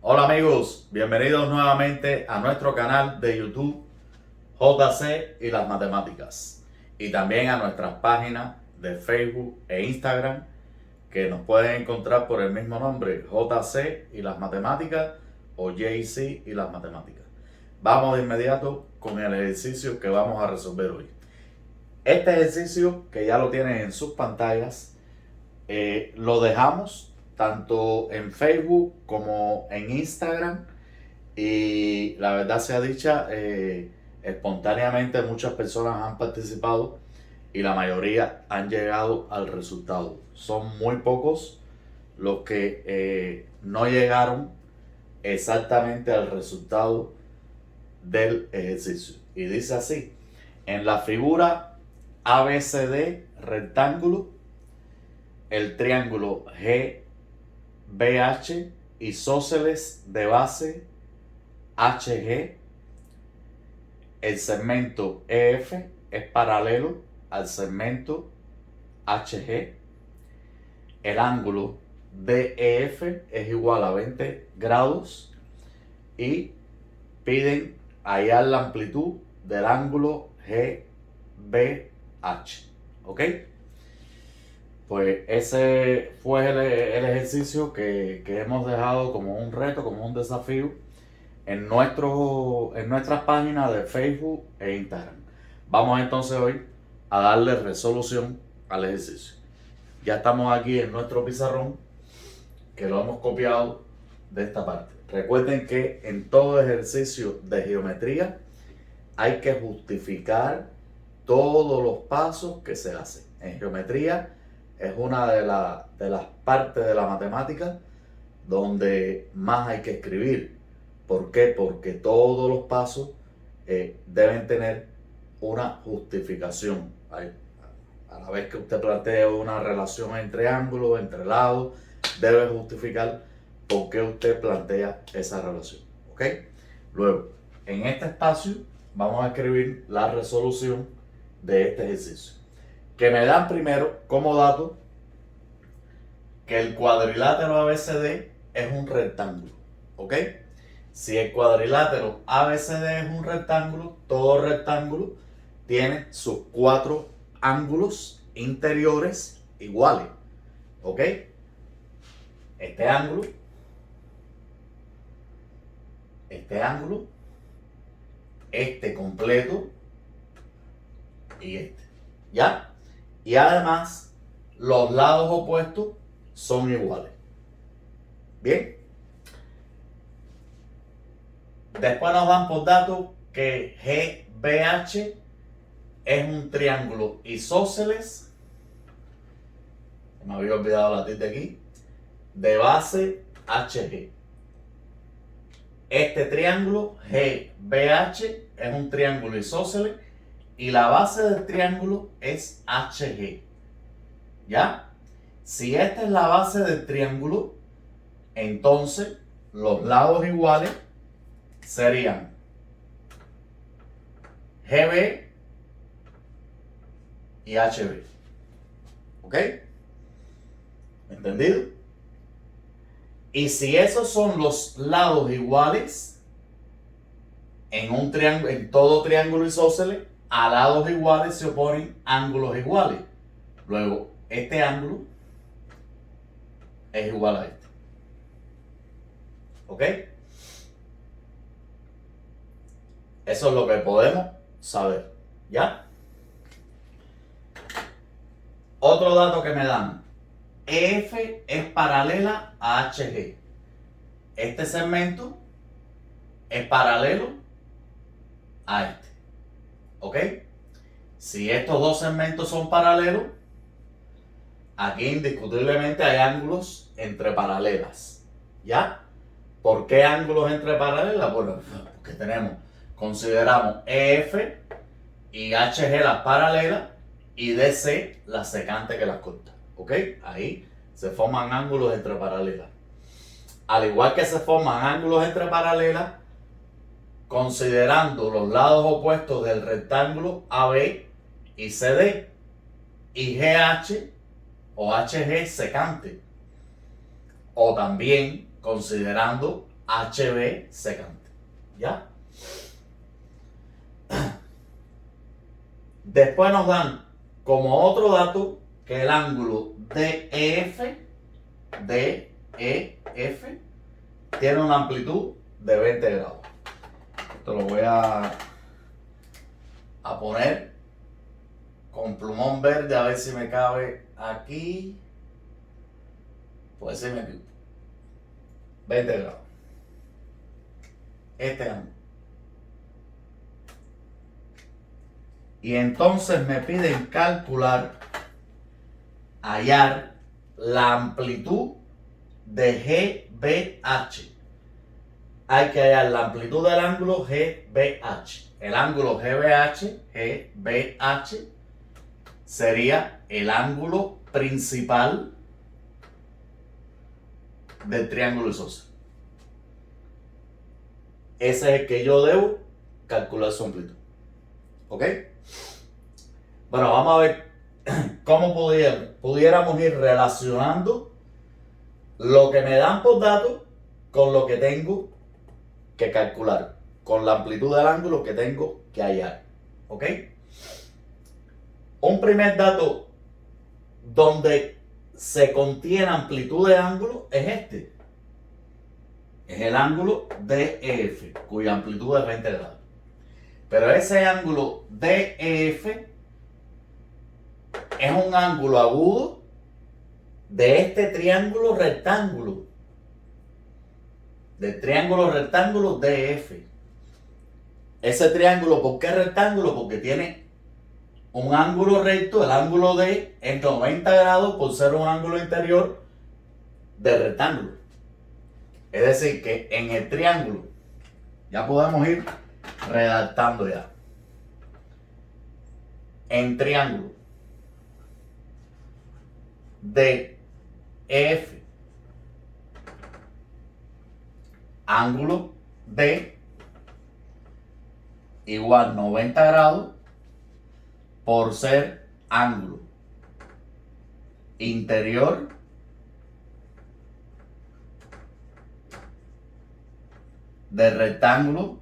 Hola amigos, bienvenidos nuevamente a nuestro canal de YouTube JC y las Matemáticas y también a nuestras páginas de Facebook e Instagram que nos pueden encontrar por el mismo nombre, JC y las Matemáticas o JC y las Matemáticas. Vamos de inmediato con el ejercicio que vamos a resolver hoy. Este ejercicio, que ya lo tienen en sus pantallas, lo dejamos tanto en Facebook como en Instagram y la verdad sea dicha, espontáneamente muchas personas han participado y la mayoría han llegado al resultado. Son muy pocos los que no llegaron exactamente al resultado del ejercicio. Y dice así: en la figura ABCD rectángulo, el triángulo GBH isósceles de base HG, el segmento EF es paralelo al segmento HG, el ángulo DEF es igual a 20 grados y piden hallar la amplitud del ángulo GBH. ¿Ok? Pues ese fue el ejercicio que hemos dejado como un reto, como un desafío en nuestras páginas de Facebook e Instagram. Vamos entonces hoy a darle resolución al ejercicio. Ya estamos aquí en nuestro pizarrón, que lo hemos copiado de esta parte. Recuerden que en todo ejercicio de geometría hay que justificar todos los pasos que se hacen. En geometría es una de las partes de la matemática donde más hay que escribir. ¿Por qué? Porque todos los pasos deben tener una justificación. A la vez que usted plantea una relación entre ángulos, entre lados, debe justificar por qué usted plantea esa relación. ¿Ok? Luego, en este espacio vamos a escribir la resolución de este ejercicio, que me dan primero como dato que el cuadrilátero ABCD es un rectángulo. ¿Ok? Si el cuadrilátero ABCD es un rectángulo, todo rectángulo tiene sus cuatro ángulos interiores iguales. ¿Ok? Este ángulo, este completo y este. ¿Ya? Y además, los lados opuestos son iguales. Bien. Después nos dan por dato que GBH es un triángulo isósceles, me había olvidado la tilde aquí, de base HG. Este triángulo GBH es un triángulo isósceles y la base del triángulo es HG. ¿Ya? Si esta es la base del triángulo, entonces los lados iguales serían GB y HB. ¿Ok? ¿Entendido? Y si esos son los lados iguales en un triángulo, en todo triángulo isósceles, a lados iguales se oponen ángulos iguales. Luego, este ángulo es igual a este. ¿Ok? Eso es lo que podemos saber. ¿Ya? Otro dato que me dan: EF es paralela a HG. Este segmento es paralelo a este. ¿Ok? Si estos dos segmentos son paralelos, aquí indiscutiblemente hay ángulos entre paralelas. ¿Ya? ¿Por qué ángulos entre paralelas? Bueno, porque consideramos EF y HG las paralelas y DC la secante que las corta. ¿Ok? Ahí se forman ángulos entre paralelas. Al igual que se forman ángulos entre paralelas, considerando los lados opuestos del rectángulo AB y CD y GH o HG secante, o también considerando HB secante. ¿Ya? Después nos dan como otro dato que el ángulo DEF tiene una amplitud de 20 grados. Esto lo voy a poner con plumón verde a ver si me cabe aquí. Pues sí me quito. 20 grados. Este ángulo. Y entonces me piden calcular, hallar la amplitud de GBH. Hay que hallar la amplitud del ángulo GBH. El ángulo GBH sería el ángulo principal del triángulo isósceles. Ese es el que yo debo calcular su amplitud. ¿Ok? Bueno, vamos a ver cómo pudiéramos ir relacionando lo que me dan por datos con lo que tengo que calcular, con la amplitud del ángulo que tengo que hallar. ¿Ok? Un primer dato donde se contiene amplitud de ángulo es este. Es el ángulo DEF, cuya amplitud es 20 grados. Pero ese ángulo DEF es un ángulo agudo de este triángulo rectángulo. Del triángulo rectángulo DEF. Ese triángulo, ¿por qué rectángulo? Porque tiene un ángulo recto, el ángulo D es 90 grados por ser un ángulo interior del rectángulo. Es decir, que en el triángulo, ya podemos ir redactando ya. En triángulo DEF, ángulo D igual 90 grados por ser ángulo interior del rectángulo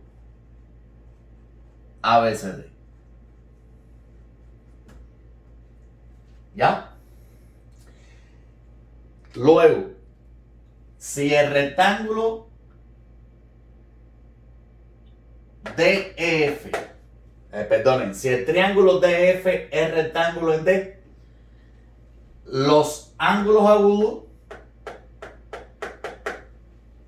ABCD. ¿Ya? Luego, si el rectángulo DEF, si el triángulo DEF es rectángulo en D, los ángulos agudos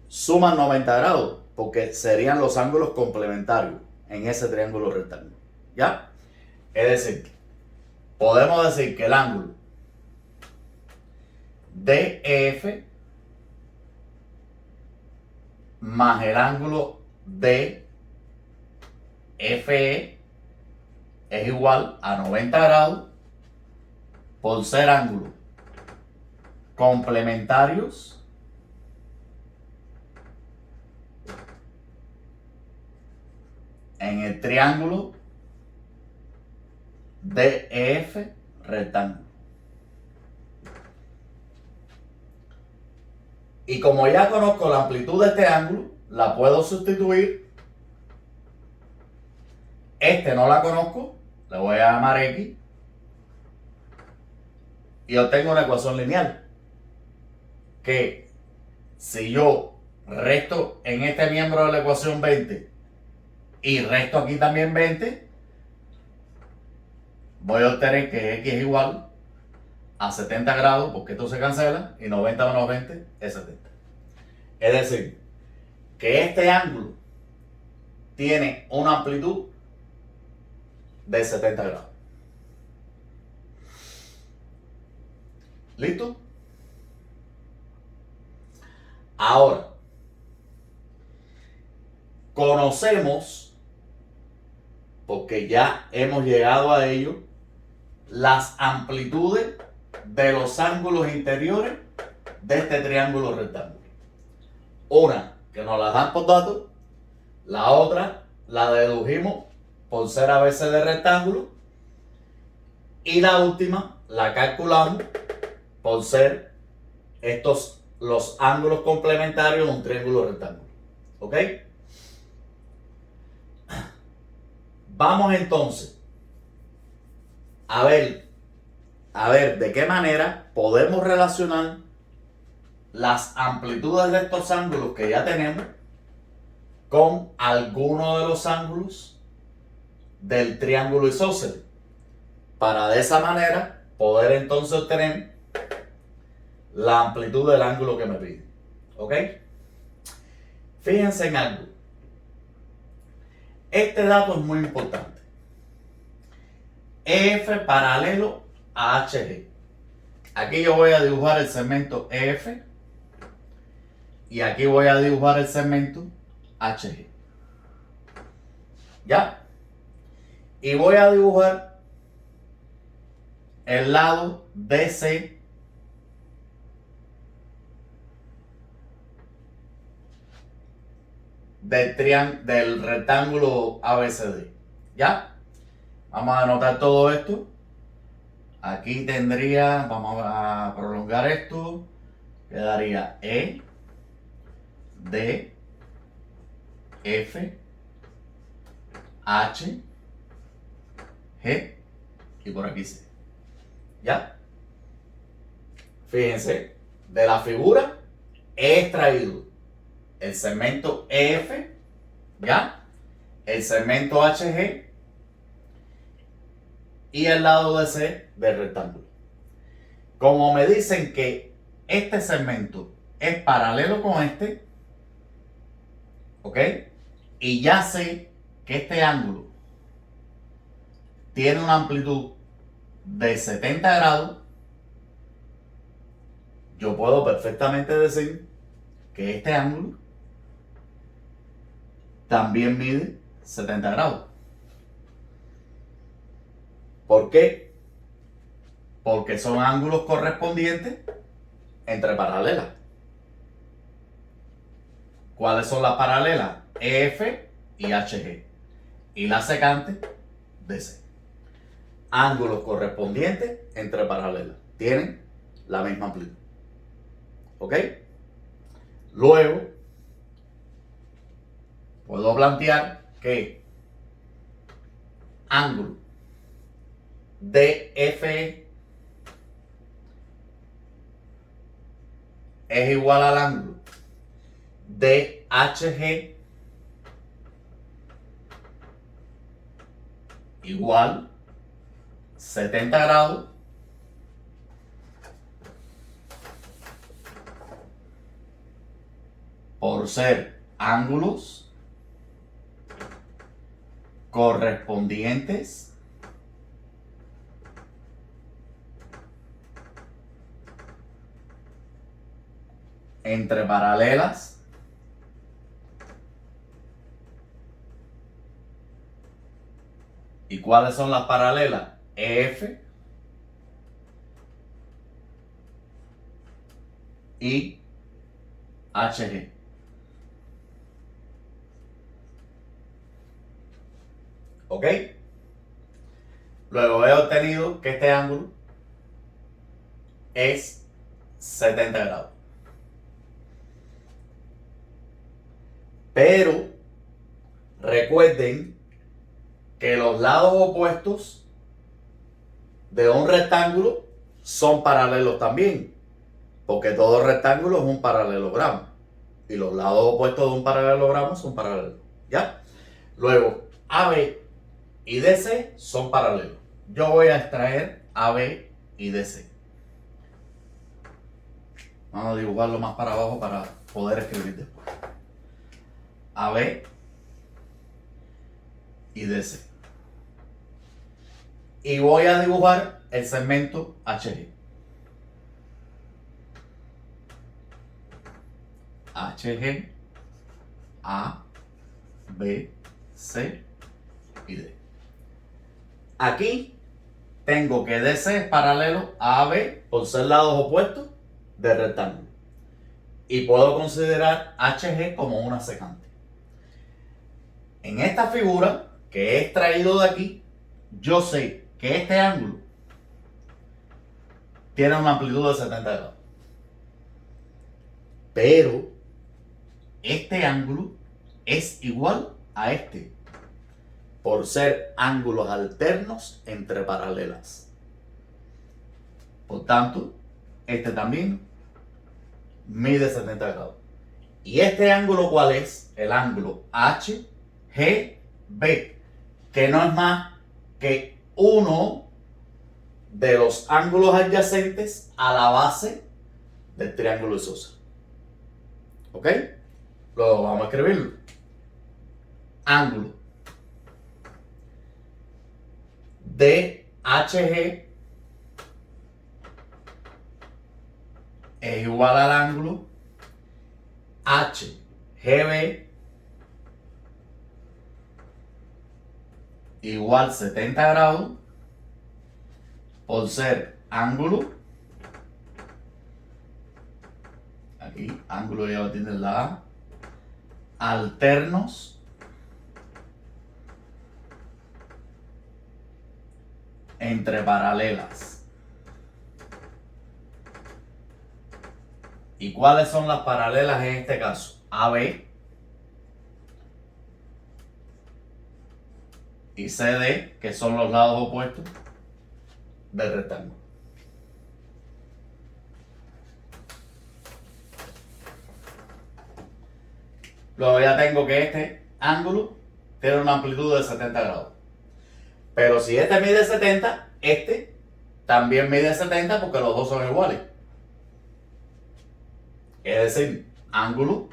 suman 90 grados, porque serían los ángulos complementarios en ese triángulo rectángulo. ¿Ya? Es decir, podemos decir que el ángulo DEF más el ángulo DFE es igual a 90 grados por ser ángulos complementarios en el triángulo DEF rectángulo. Y como ya conozco la amplitud de este ángulo, la puedo sustituir. Este no la conozco, le voy a llamar X. Y obtengo una ecuación lineal. Que si yo resto en este miembro de la ecuación 20 y resto aquí también 20, voy a obtener que X es igual a 70 grados, porque esto se cancela, y 90 menos 20 es 70. Es decir, que este ángulo tiene una amplitud de 70 grados. ¿Listo? Ahora, conocemos, porque ya hemos llegado a ello, las amplitudes de los ángulos interiores de este triángulo rectángulo. Una que nos la dan por datos, la otra la dedujimos por ser ABC de rectángulo, y la última la calculamos por ser estos los ángulos complementarios de un triángulo rectángulo. ¿Ok? Vamos entonces a ver de qué manera podemos relacionar las amplitudes de estos ángulos que ya tenemos con alguno de los ángulos del triángulo isósceles, para de esa manera poder entonces obtener la amplitud del ángulo que me pide. ¿Ok? Fíjense en algo. Este dato es muy importante. EF paralelo a HG. Aquí yo voy a dibujar el segmento EF y aquí voy a dibujar el segmento HG. ¿Ya? Y voy a dibujar el lado DC del rectángulo ABCD. ¿Ya? Vamos a anotar todo esto. Aquí tendría, vamos a prolongar esto, quedaría E, D, F, H, G y por aquí C. ¿Ya? Fíjense, de la figura he extraído el segmento EF, ¿ya? El segmento HG y el lado DC del rectángulo. Como me dicen que este segmento es paralelo con este, ¿ok? Y ya sé que este ángulo tiene una amplitud de 70 grados, yo puedo perfectamente decir que este ángulo también mide 70 grados. ¿Por qué? Porque son ángulos correspondientes entre paralelas. ¿Cuáles son las paralelas? EF y HG. Y la secante, DC. Ángulos correspondientes entre paralelas. Tienen la misma amplitud. ¿Ok? Luego, puedo plantear que ángulo DFE es igual al ángulo DHG igual 70 grados por ser ángulos correspondientes entre paralelas ¿Y cuáles son las paralelas? EF y HG. ¿Ok? Luego he obtenido que este ángulo es 70 grados. Pero recuerden que los lados opuestos de un rectángulo son paralelos también, porque todo rectángulo es un paralelogramo y los lados opuestos de un paralelogramo son paralelos. ¿Ya? Luego, AB y DC son paralelos. Yo voy a extraer AB y DC. Vamos a dibujarlo más para abajo para poder escribir después. AB y DC. Y voy a dibujar el segmento HG. HG, A, B, C y D. Aquí tengo que DC es paralelo a AB por ser lados opuestos del rectángulo. Y puedo considerar HG como una secante. En esta figura que he extraído de aquí, yo sé que este ángulo tiene una amplitud de 70 grados. Pero este ángulo es igual a este, por ser ángulos alternos entre paralelas. Por tanto, este también mide 70 grados. ¿Y este ángulo cuál es? El ángulo HGB, que no es más que uno de los ángulos adyacentes a la base del triángulo isósceles. ¿Ok? Luego vamos a escribirlo. Ángulo DHG es igual al ángulo HGB igual 70 grados por ser ángulo, aquí ángulo ya tiene la A, alternos entre paralelas. ¿Y cuáles son las paralelas en este caso? AB y CD, que son los lados opuestos del rectángulo. Luego ya tengo que este ángulo tiene una amplitud de 70 grados. Pero si este mide 70, este también mide 70 porque los dos son iguales. Es decir, ángulo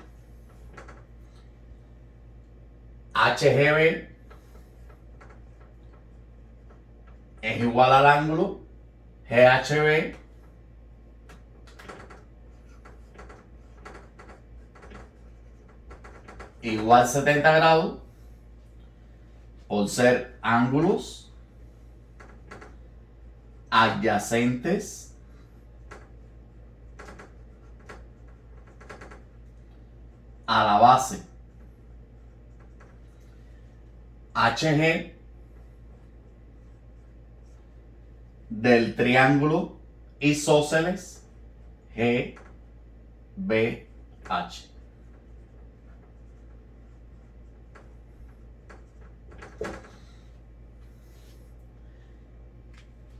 HGB es igual al ángulo GHB igual 70 grados por ser ángulos adyacentes a la base HG del triángulo isósceles GBH.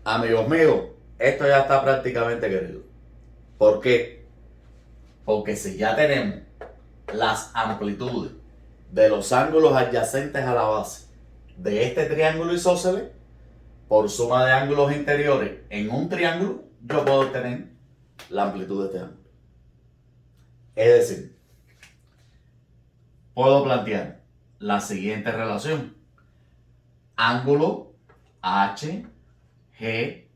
Amigos míos, esto ya está prácticamente querido. ¿Por qué? Porque si ya tenemos las amplitudes de los ángulos adyacentes a la base de este triángulo isósceles, por suma de ángulos interiores en un triángulo, yo puedo obtener la amplitud de este ángulo. Es decir, puedo plantear la siguiente relación. Ángulo HGB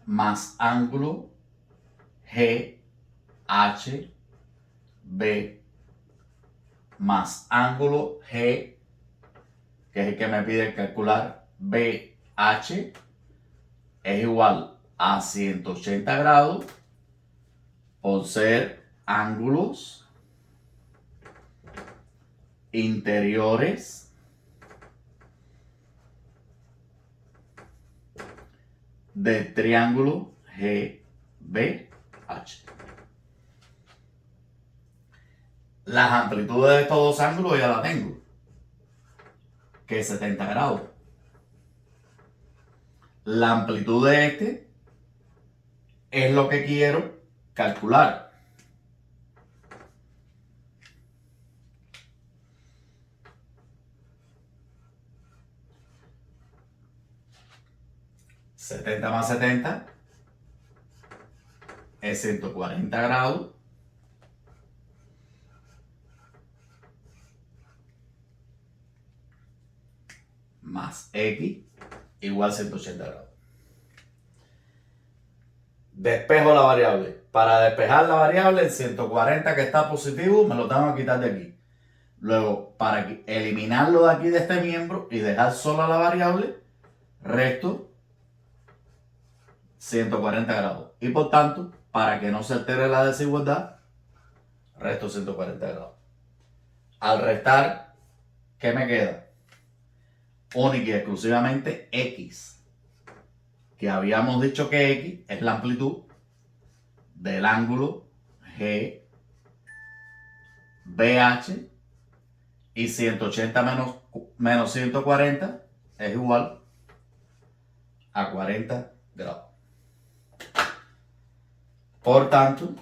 más ángulo GHB más ángulo G, que es el que me pide calcular, BH, es igual a 180 grados por ser ángulos interiores del triángulo GBH. Las amplitudes de estos dos ángulos ya las tengo, que es 70 grados. La amplitud de este es lo que quiero calcular. ¿70 más 70 es 140 grados? Más X igual 180 grados. Despejo la variable. Para despejar la variable, el 140 que está positivo, me lo tengo que quitar de aquí. Luego, para eliminarlo de aquí de este miembro y dejar sola la variable, resto 140 grados. Y por tanto, para que no se altere la desigualdad, resto 140 grados. Al restar, ¿qué me queda? Única y exclusivamente X, que habíamos dicho que X es la amplitud del ángulo GBH. BH y 180 menos 140 es igual a 40 grados. Por tanto,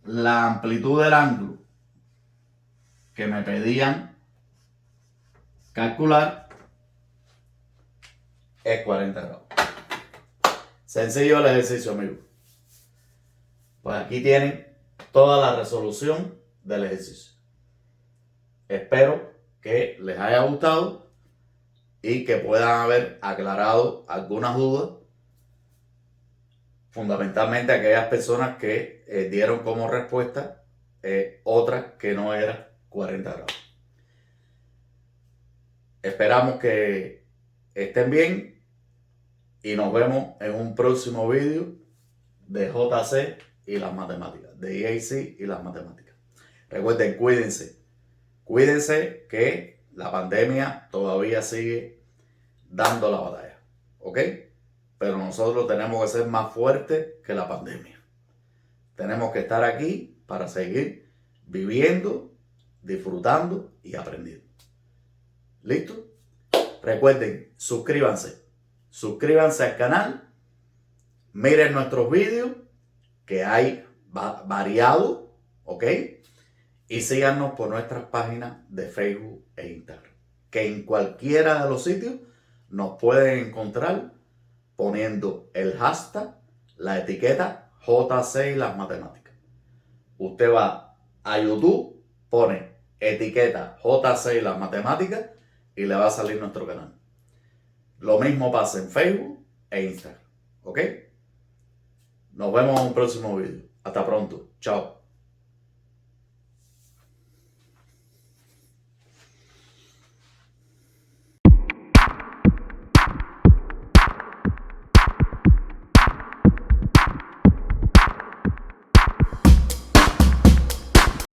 la amplitud del ángulo que me pedían calcular es 40 grados. Sencillo el ejercicio, amigos. Pues aquí tienen toda la resolución del ejercicio. Espero que les haya gustado y que puedan haber aclarado algunas dudas, fundamentalmente aquellas personas que dieron como respuesta otra que no era 40 grados. Esperamos que estén bien y nos vemos en un próximo vídeo de JC y las matemáticas, de EAC y las matemáticas. Recuerden, cuídense que la pandemia todavía sigue dando la batalla, ¿ok? Pero nosotros tenemos que ser más fuertes que la pandemia. Tenemos que estar aquí para seguir viviendo, disfrutando y aprendiendo. ¿Listo? Recuerden, suscríbanse al canal, miren nuestros vídeos que hay variados, ¿ok? Y síganos por nuestras páginas de Facebook e Instagram, que en cualquiera de los sitios nos pueden encontrar poniendo el hashtag, la etiqueta JC y las matemáticas. Usted va a YouTube, pone etiqueta JC y las matemáticas y le va a salir nuestro canal. Lo mismo pasa en Facebook e Instagram, ¿ok? Nos vemos en un próximo video. Hasta pronto. Chao.